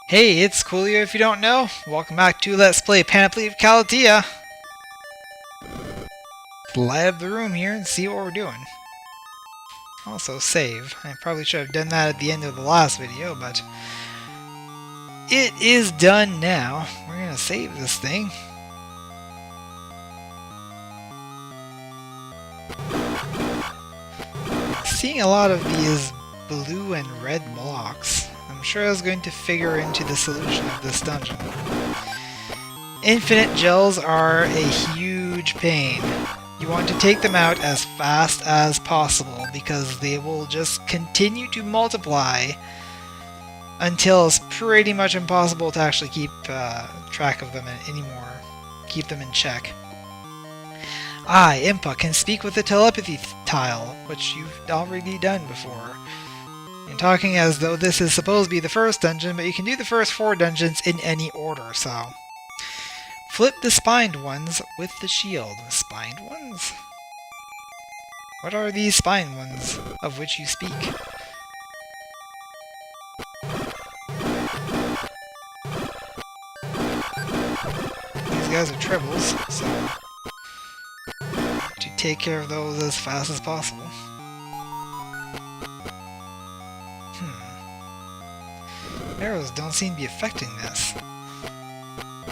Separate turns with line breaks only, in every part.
Hey, it's Coolio if you don't know. Welcome back to Let's Play Panoply of Calatia. Let's light up the room here and see what we're doing. Also save. I probably should have done that at the end of the last video, but it is done now. We're gonna save this thing. Seeing a lot of these blue and red blocks. I'm sure I was going to figure into the solution of this dungeon. Infinite gels are a huge pain. You want to take them out as fast as possible because they will just continue to multiply until it's pretty much impossible to actually keep track of them anymore. Keep them in check. Impa can speak with the telepathy tile, which you've already done before. I'm talking as though this is supposed to be the first dungeon, but you can do the first 4 dungeons in any order, so... Flip the spined ones with the shield. Spined ones? What are these spined ones of which you speak? These guys are tribbles, so... to take care of those as fast as possible. Arrows don't seem to be affecting this.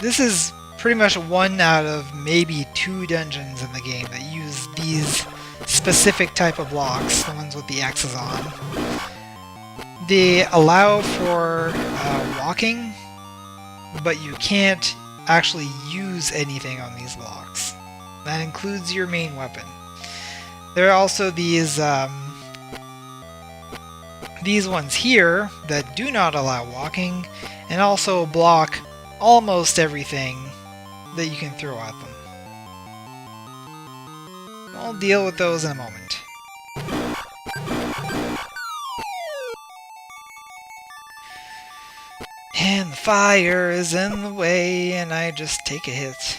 This is pretty much 1 out of maybe 2 dungeons in the game that use these specific type of blocks, the ones with the X's on. They allow for walking, but you can't actually use anything on these blocks. That includes your main weapon. There are also these ones here that do not allow walking and also block almost everything that you can throw at them. I'll deal with those in a moment. And the fire is in the way, and I just take a hit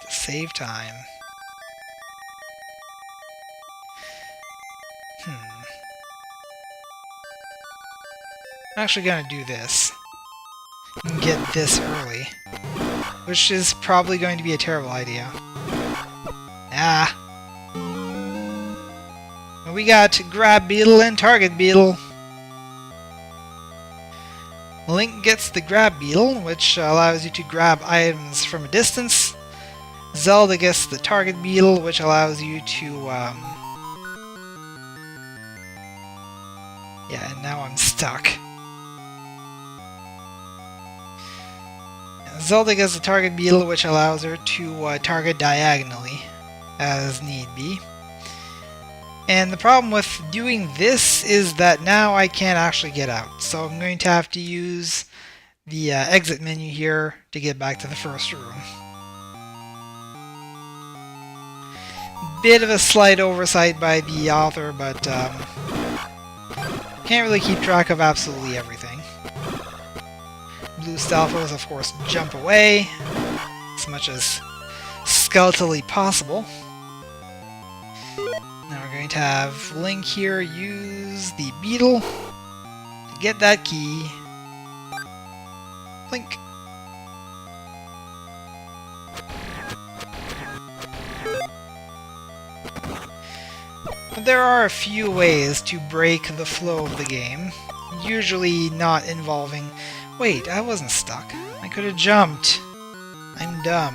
to save time. I'm actually gonna do this and get this early, which is probably going to be a terrible idea. We got grab beetle and target beetle. Link gets the grab beetle, which allows you to grab items from a distance. Zelda gets the target beetle, which allows you to yeah, and now I'm stuck. Zelda gets the target beetle, which allows her to target diagonally, as need be. And the problem with doing this is that now I can't actually get out, so I'm going to have to use the exit menu here to get back to the first room. Bit of a slight oversight by the author, but can't really keep track of absolutely everything. Blue Stalfos, of course, jump away as much as skeletally possible. Now we're going to have Link here use the beetle to get that key. Link. There are a few ways to break the flow of the game, usually not involving... Wait, I wasn't stuck. I could have jumped. I'm dumb.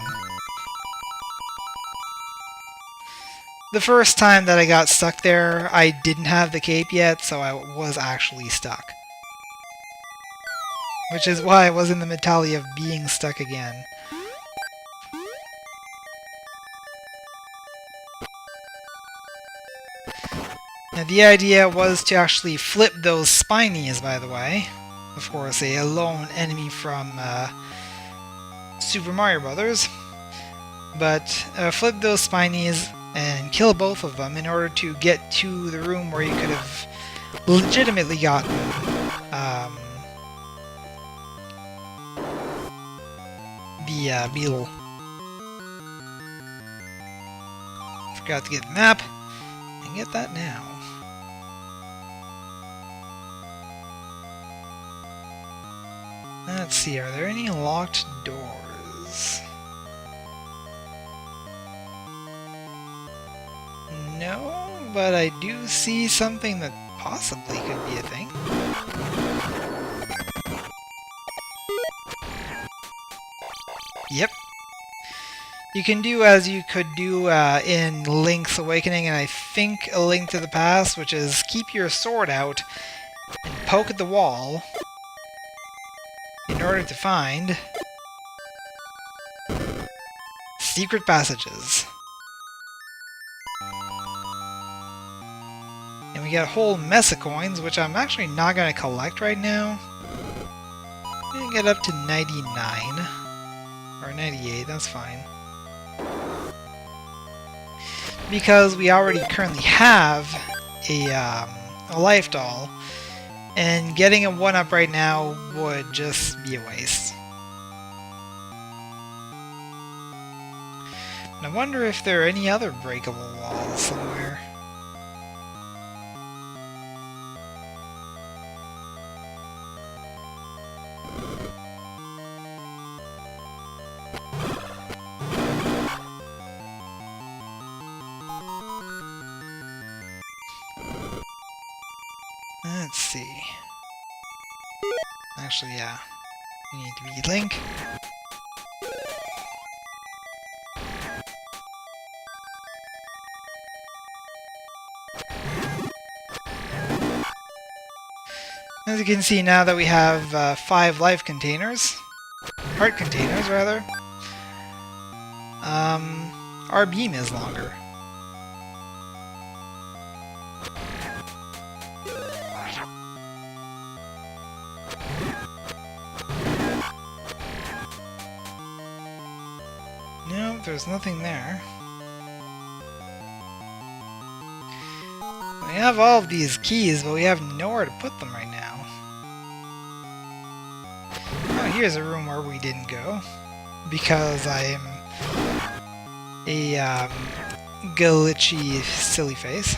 The first time that I got stuck there, I didn't have the cape yet, so I was actually stuck. Which is why I was in the mentality of being stuck again. Now the idea was to actually flip those spinies, by the way. Of course, a lone enemy from Super Mario Brothers. But flip those spinies and kill both of them in order to get to the room where you could have legitimately gotten the beetle. Forgot to get the map. And get that now. . Let's see, are there any locked doors? No, but I do see something that possibly could be a thing. Yep. You can do as you could do in Link's Awakening, and I think A Link to the Past, which is keep your sword out and poke at the wall in order to find secret passages. And we get a whole mess of coins, which I'm actually not going to collect right now. I'm going to get up to 99. Or 98, that's fine. Because we already currently have a life doll, and getting a 1-up right now would just be a waste. And I wonder if there are any other breakable walls somewhere. Let's see. Actually, yeah. We need to be Link. As you can see now that we have 5 life containers. Heart containers, rather. Our beam is longer. No, there's nothing there. We have all of these keys, but we have nowhere to put them right now. Oh, here's a room where we didn't go. Because I am a glitchy silly face.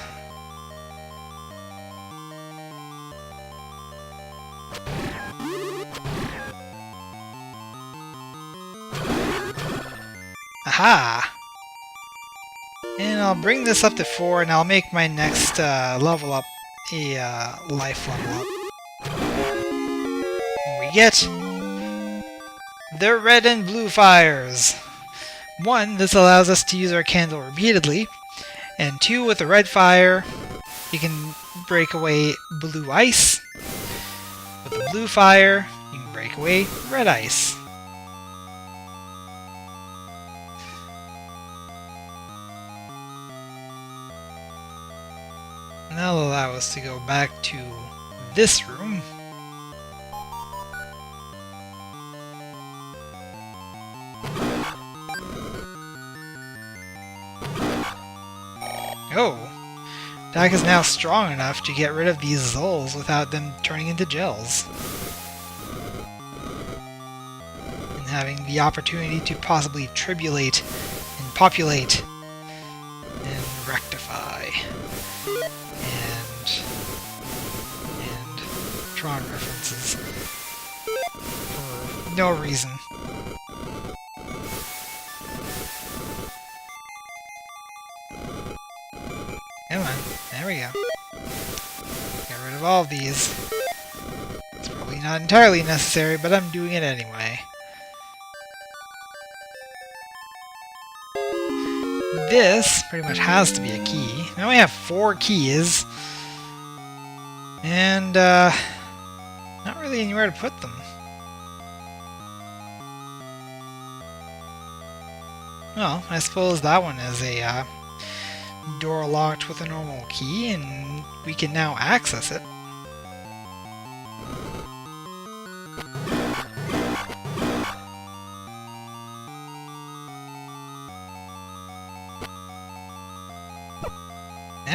Aha! And I'll bring this up to 4, and I'll make my next level up a life level up. We get the red and blue fires. 1, this allows us to use our candle repeatedly, and 2, with the red fire, you can break away blue ice. With the blue fire, you can break away red ice. And that'll allow us to go back to this room. Oh! Dak is now strong enough to get rid of these Zulls without them turning into gels. And having the opportunity to possibly tribulate and populate and rectify. And Tron references. For no reason. Come on, there we go. Get rid of all of these. It's probably not entirely necessary, but I'm doing it anyway. This pretty much has to be a key. Now we have 4 keys. And, not really anywhere to put them. Well, I suppose that one is a, door locked with a normal key, and we can now access it.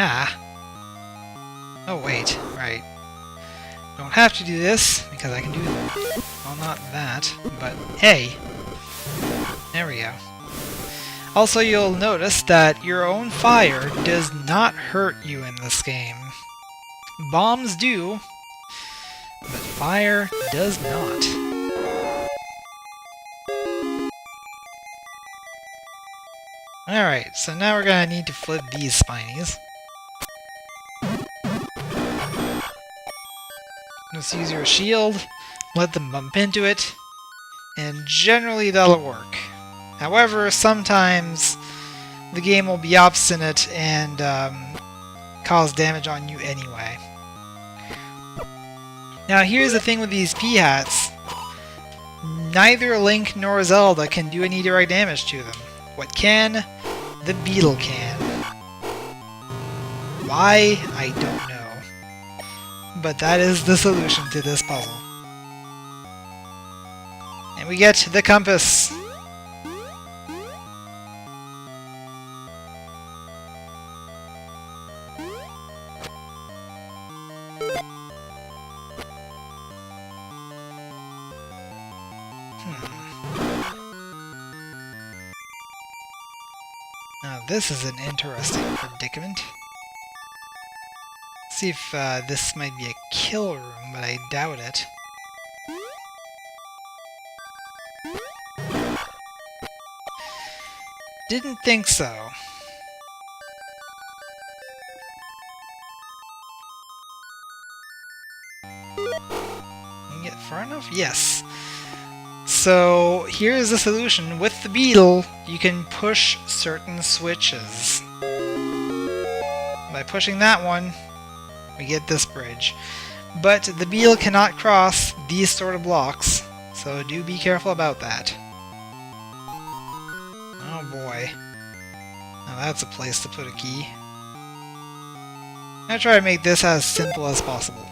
Ah. Oh wait, right. Don't have to do this, because I can do, well, not that, but hey. There we go. Also, you'll notice that your own fire does not hurt you in this game. Bombs do, but fire does not. Alright, so now we're gonna need to flip these spinies. Just use your shield, let them bump into it, and generally that'll work. However, sometimes the game will be obstinate and cause damage on you anyway. Now here's the thing with these P-hats. Neither Link nor Zelda can do any direct damage to them. What can? The beetle can. Why? I don't know. But that is the solution to this puzzle. And we get the compass. Now this is an interesting predicament. See if this might be a kill room, but I doubt it. Didn't think so. Can you get far enough? Yes. So here's the solution. With the beetle, you can push certain switches. By pushing that one, we get this bridge. But the beetle cannot cross these sort of blocks, so do be careful about that. Oh boy. Now that's a place to put a key. I'm gonna try to make this as simple as possible.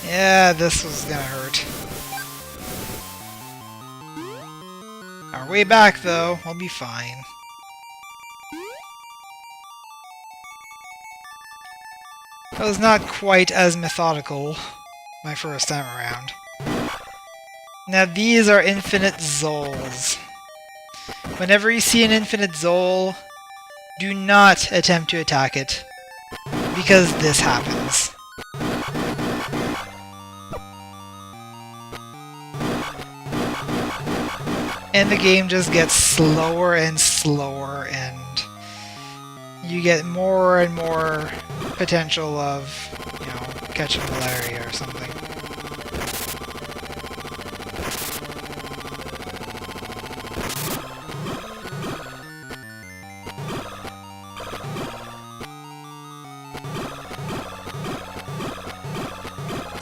Yeah, this was gonna hurt. Our way back, though, we'll be fine. That was not quite as methodical my first time around. Now these are infinite Zols. Whenever you see an infinite Zol, do not attempt to attack it, because this happens. And the game just gets slower and slower, and you get more and more potential of, you know, catching malaria or something.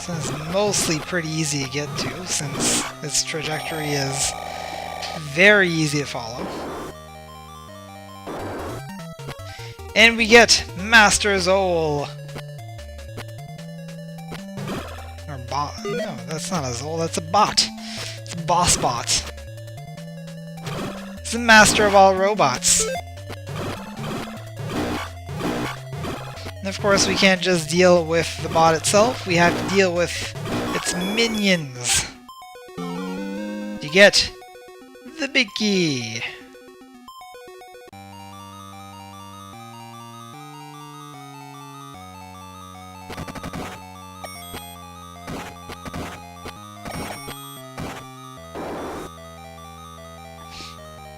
So it's mostly pretty easy to get to, since its trajectory is very easy to follow. And we get Master Zol! Or bot. No, that's not a Zol, that's a bot. It's a boss bot. It's the master of all robots. And of course we can't just deal with the bot itself, we have to deal with its minions. You get the big key.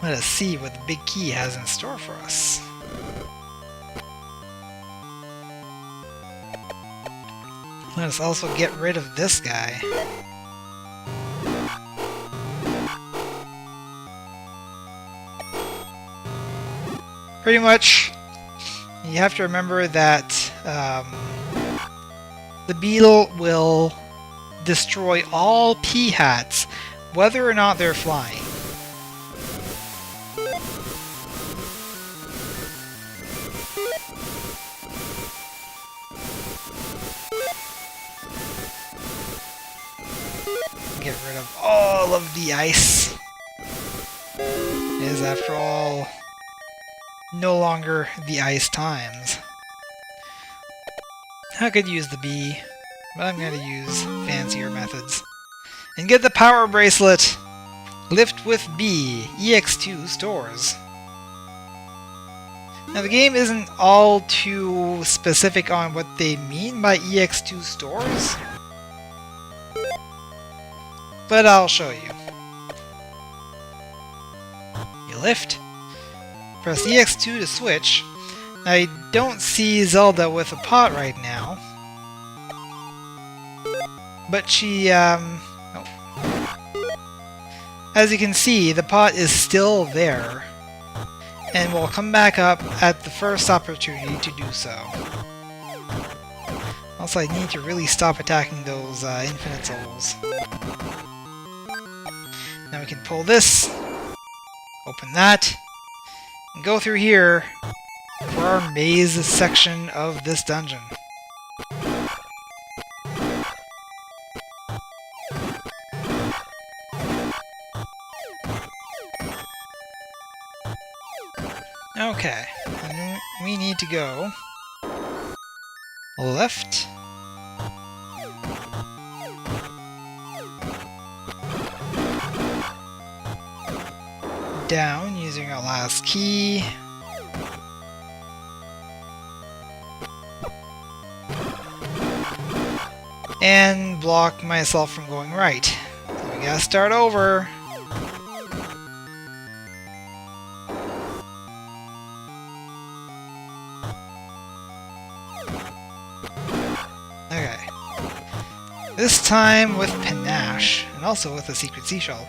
Let us see what the big key has in store for us. Let us also get rid of this guy. Pretty much, you have to remember that the beetle will destroy all P-hats, whether or not they're flying. Get rid of all of the ice. It is, after all, no longer the ice times. I could use the bee, but I'm going to use fancier methods. And get the power bracelet! Lift with B, EX2 stores. Now the game isn't all too specific on what they mean by EX2 stores, but I'll show you. You lift, press EX2 to switch. Now I don't see Zelda with a pot right now, but she, oh. As you can see, the pot is still there, and will come back up at the first opportunity to do so. Also, I need to really stop attacking those infinite souls. Now we can pull this, open that, and go through here for our maze section of this dungeon. Okay, and we need to go left, down using our last key, and block myself from going right. So we gotta start over. Okay. This time with panache, and also with a secret seashell.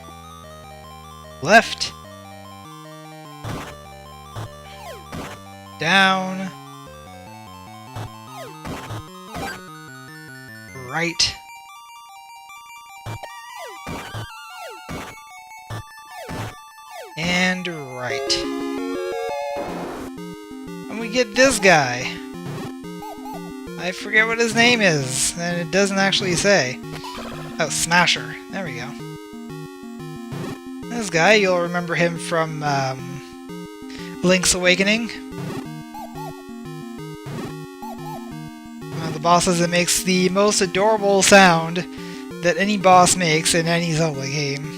Left. Down. Right. And right. And we get this guy. I forget what his name is, and it doesn't actually say. Oh, Smasher. There we go. This guy, you'll remember him from Link's Awakening. One of the bosses that makes the most adorable sound that any boss makes in any Zelda game.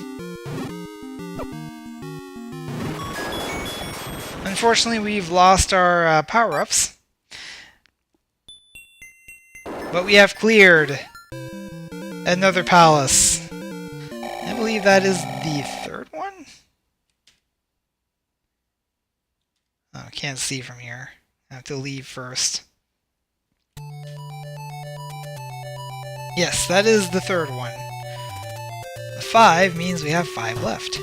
Unfortunately, we've lost our power-ups. But we have cleared another palace. I believe that is the third one? Oh, I can't see from here. I have to leave first. Yes, that is the third one. The 5 means we have 5 left.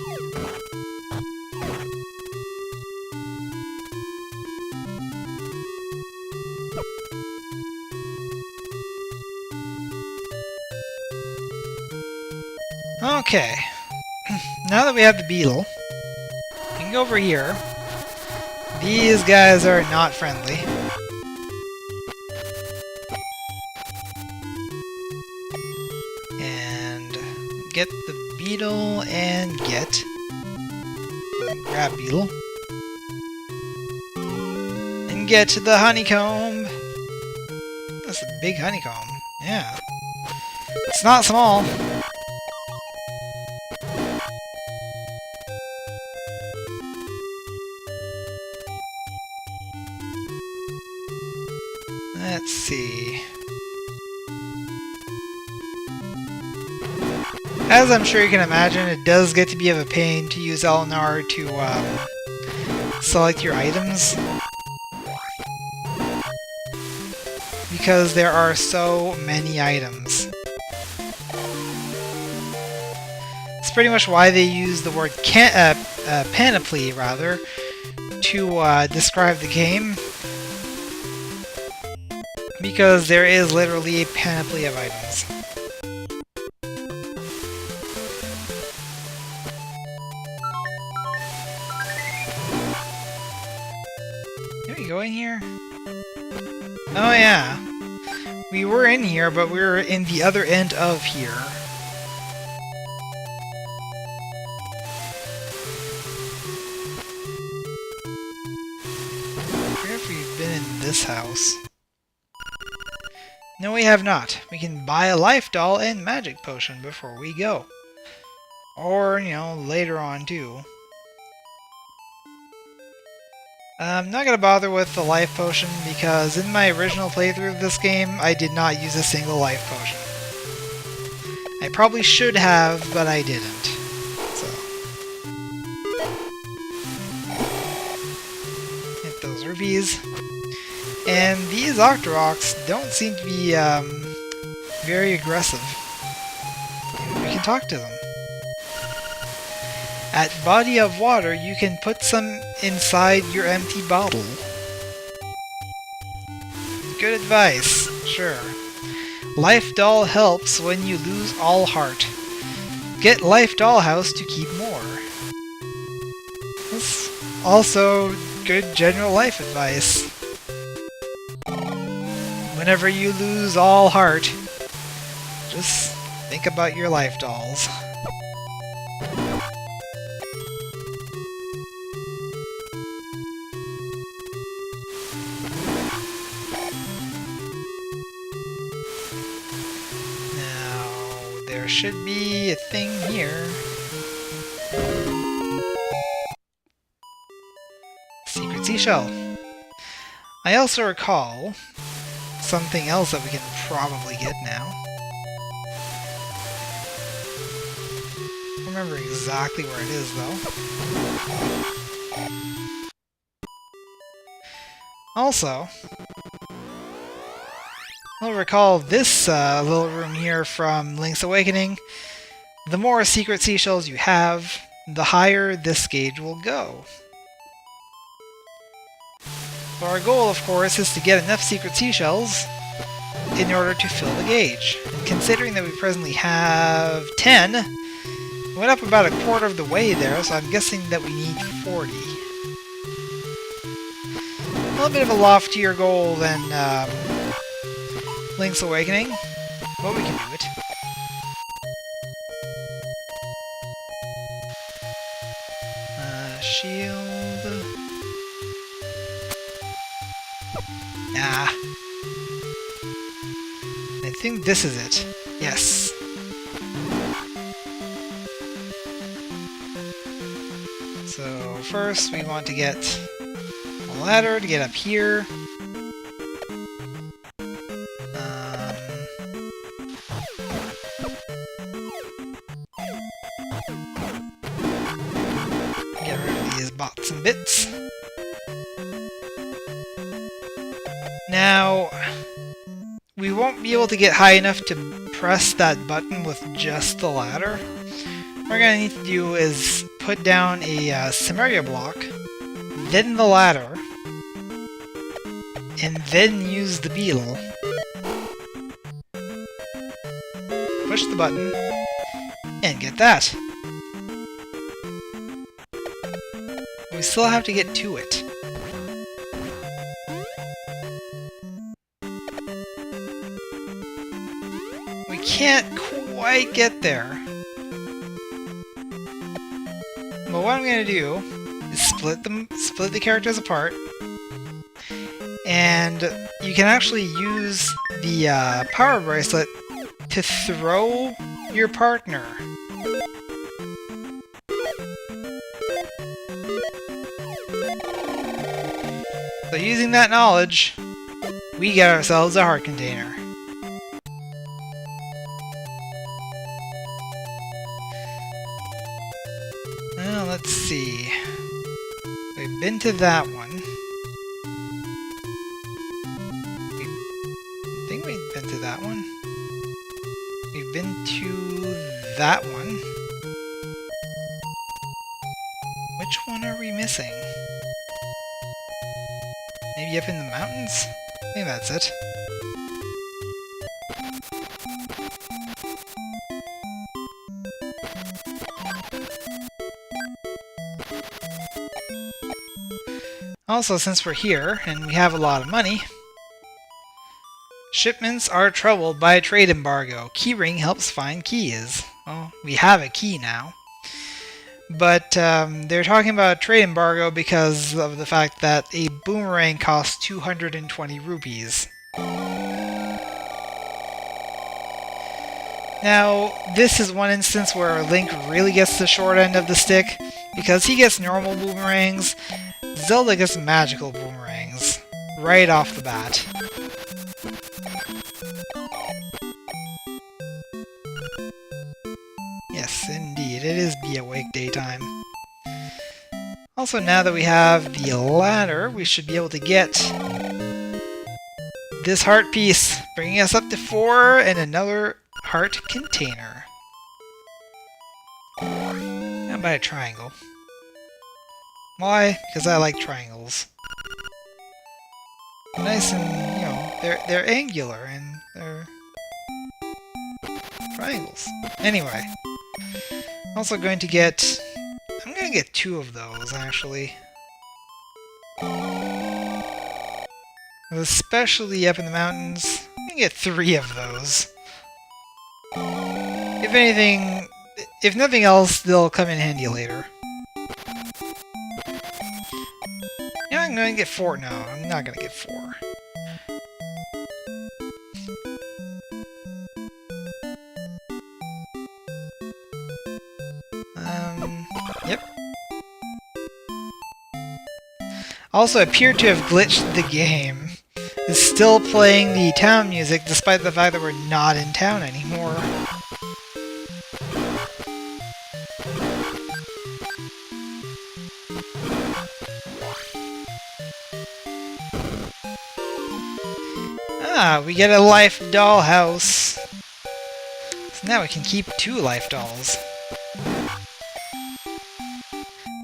Okay, now that we have the beetle, we can go over here. These guys are not friendly. And get the beetle and get... grab beetle. And get to the honeycomb. That's a big honeycomb, yeah. It's not small. Let's see. As I'm sure you can imagine, it does get to be of a pain to use LNR to select your items, because there are so many items. It's pretty much why they use the word panoply, rather, to describe the game. Because there is literally a panoply of items. Did we go in here? Oh yeah. We were in here, but we were in the other end of here. I wonder if we've been in this house. No, we have not. We can buy a life doll and magic potion before we go. Or, you know, later on too. I'm not gonna bother with the life potion because in my original playthrough of this game, I did not use a single life potion. I probably should have, but I didn't. So. Hit those rupees. And these Octoroks don't seem to be very aggressive. We can talk to them. At Body of Water, you can put some inside your empty bottle. Good advice, sure. Life Doll helps when you lose all heart. Get Life Dollhouse to keep more. That's also good general life advice. Whenever you lose all heart, just think about your life dolls. There should be a thing here. Secret seashell. I also recall something else that we can probably get now. I don't remember exactly where it is though. Also, I'll recall this little room here from Link's Awakening. The more secret seashells you have, the higher this gauge will go. So our goal, of course, is to get enough secret seashells in order to fill the gauge. And considering that we presently have 10, we went up about a quarter of the way there, so I'm guessing that we need 40. A little bit of a loftier goal than Link's Awakening, but we can do it. Shield. Nah. I think this is it. Yes. So first we want to get a ladder to get up here. Get rid of these bots and bits. Now, we won't be able to get high enough to press that button with just the ladder. What we're going to need to do is put down a Cimmeria block, then the ladder, and then use the beetle. Push the button, and get that. We still have to get to it. We can't quite get there. But what I'm going to do is split the characters apart, and you can actually use the power bracelet to throw your partner. So using that knowledge, we get ourselves a heart container. Well, let's see. We've been to that one. I think we've been to that one. We've been to that one. Which one are we missing? Maybe up in the mountains? I think that's it. Also, since we're here, and we have a lot of money, shipments are troubled by a trade embargo. Keyring helps find keys. Well, we have a key now. But they're talking about a trade embargo because of the fact that a boomerang costs 220 rupees. Now, this is one instance where Link really gets the short end of the stick, because he gets normal boomerangs. Zelda gets magical boomerangs right off the bat. Yes, indeed, it is Be Awake daytime. Also, now that we have the ladder, we should be able to get this heart piece, bringing us up to 4 and another heart container. And by a triangle. Why? Because I like triangles. Nice and, you know, they're angular and they're triangles. Anyway, also going to get... I'm going to get 2 of those, actually. Especially up in the mountains. I'm going to get 3 of those. If anything, if nothing else, they'll come in handy later. Yeah, I'm going to get 4. No, I'm not going to get 4. Yep. Also appear to have glitched the game. It's still playing the town music despite the fact that we're not in town anymore. Ah, we get a life doll house. So now we can keep 2 life dolls.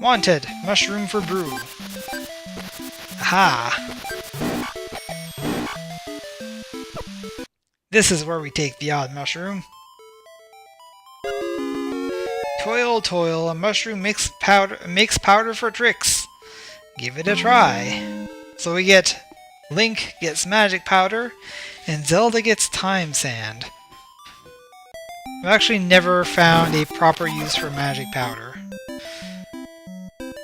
Wanted! Mushroom for brew. Aha! This is where we take the odd mushroom. Toil, toil, a mushroom makes powder for tricks. Give it a try. So we get Link gets magic powder, and Zelda gets time sand. I've actually never found a proper use for magic powder.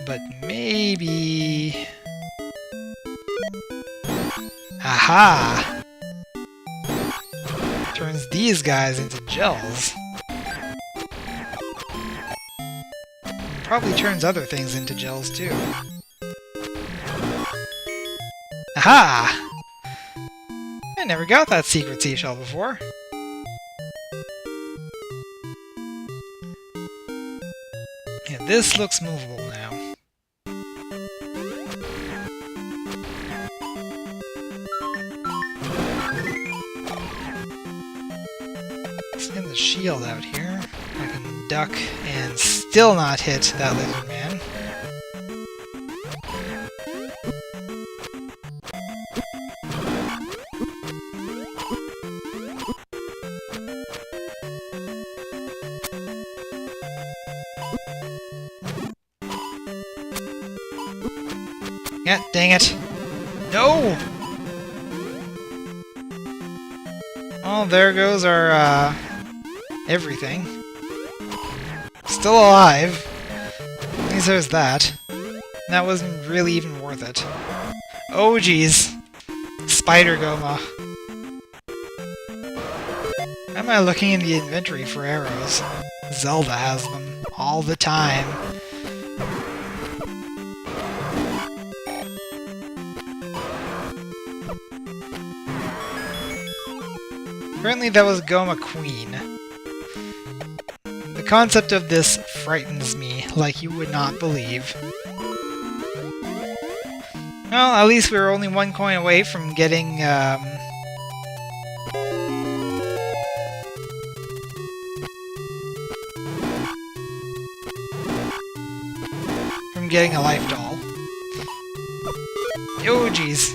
But maybe... Aha! Turns these guys into gels. Probably turns other things into gels too. Aha! I never got that secret seashell before. And this looks movable now. Send the shield out here. I can duck and still not hit that lizard man. Yeah, dang it. No! Oh, there goes our, everything. Still alive. At least there's that. That wasn't really even worth it. Oh, jeez. Spider Goma. Why am I looking in the inventory for arrows? Zelda has them all the time. Apparently that was Goma Queen. The concept of this frightens me like you would not believe. Well, at least we were only 1 coin away from getting, getting a life doll. Oh jeez.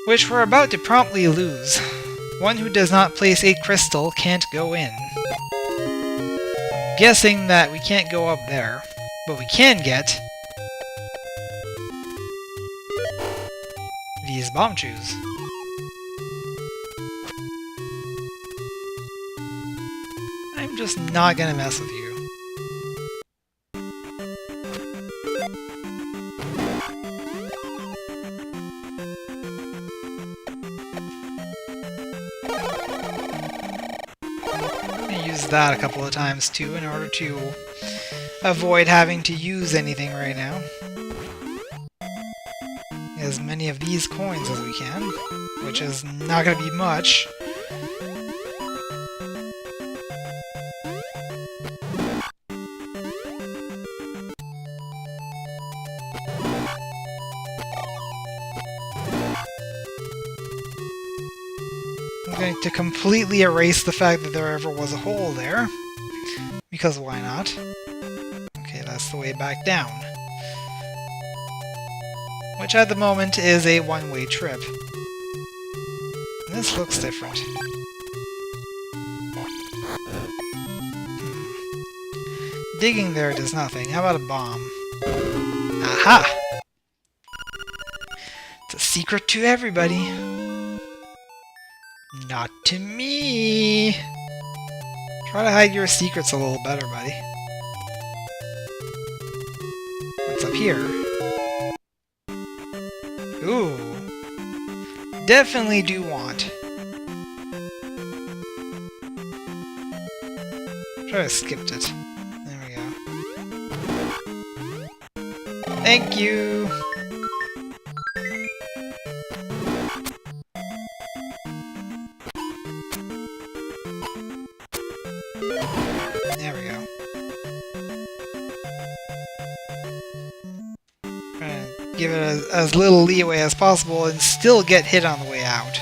Which we're about to promptly lose. One who does not place a crystal can't go in. Guessing that we can't go up there, but we can get these bomb chews. I'm just not gonna mess with you. That a couple of times too in order to avoid having to use anything right now. as many of these coins as we can, which is not going to be much. I'm going to completely erase the fact that there ever was a hole there, because why not? Okay, that's the way back down. Which at the moment is a one-way trip. This looks different. Digging there does nothing. How about a bomb? Aha! It's a secret to everybody. Not to me! Try to hide your secrets a little better, buddy. What's up here? Ooh. Definitely do want. Try to skip it. There we go. Thank you! There we go. Trying to give it as little leeway as possible and still get hit on the way out.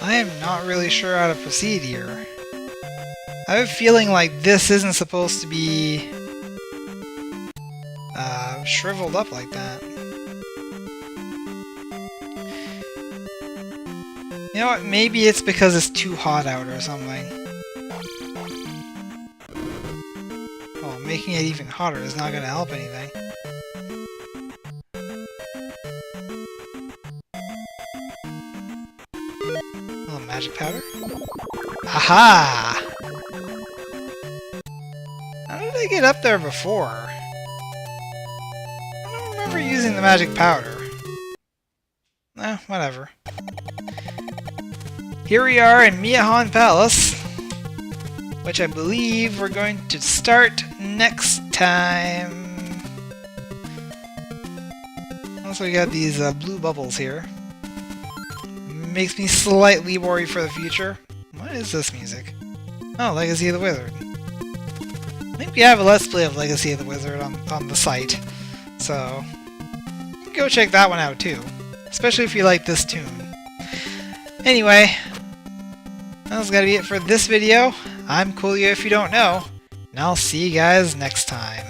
I am not really sure how to proceed here. I have a feeling like this isn't supposed to be shriveled up like that. You know what? Maybe it's because it's too hot out or something. Oh, making it even hotter is not going to help anything. Magic powder? Aha! How did I get up there before? I don't remember using the magic powder. Eh, whatever. Here we are in Miyahon Palace, which I believe we're going to start next time. Also, we got these blue bubbles here. Makes me slightly worried for the future. What is this music? Oh, Legacy of the Wizard. I think we have a Let's Play of Legacy of the Wizard on the site, so go check that one out too, especially if you like this tune. Anyway, that's gotta be it for this video. I'm Courageor if you don't know, and I'll see you guys next time.